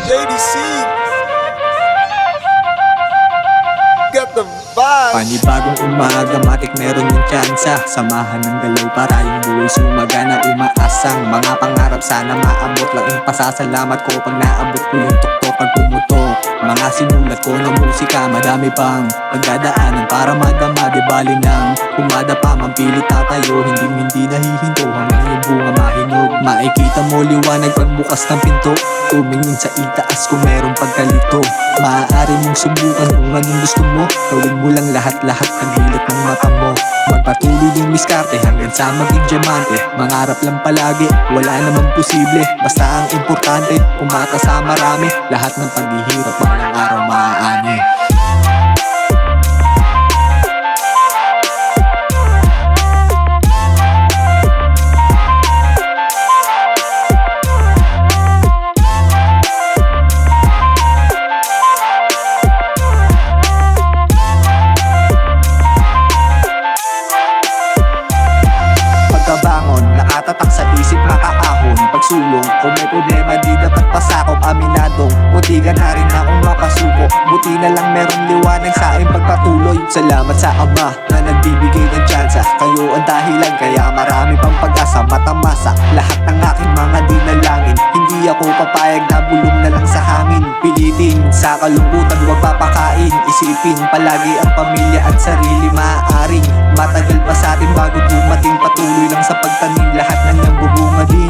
JDC got the vibe. Panibagong umaga, matik meron ng tsansa. Samahan ng galaw para yung buhay sumagana. Umaasang mga pangarap sana maabot. Laking pasasalamat ko pag naabot ko yung tuktok pag pumutok. Mga sinulat ko ng musika, madami pang pagdadaanan para madama. Di bali nang pumadapa, mampilit tatayo. Hindi nahihinto hanggang yung bunga mahinog. Makikita mo liwanag pagbukas ng pinto. Tumingin sa itaas kung meron pagkalito. Maaari mong subukan kung anong gusto mo. Gawin mo lang lahat-lahat ang hilat ng mata mo. Magpatuloy yung miskarte hanggang sa maging diamante. Mangarap lang palagi, wala namang posible. Basta ang importante, kumata sa marami. Lahat ng paghihirap balang araw maaani. Pagkabangon, nakatatak sa isip makaahon. Pagsulong, kung may problema di dapat pasakop. Aminadong, mutigan na rin akong mapasuko. Buti na lang merong liwanag sa aking pagpatuloy. Salamat sa Ama na nagbibigay ng tsansa. Kayo ang dahilan kaya marami pang pag-asa. Matamasa lahat ng aking mga dinalangin. Hindi ako papayag na bulong na lang sa hangin. Pilitin sa kalungkutan, huwag papakain. Isipin palagi ang pamilya at sarili. Maaaring matagal pa sa atin bago dumating. Patuloy lang sa pagtanim, lahat ng niyang bubunga din.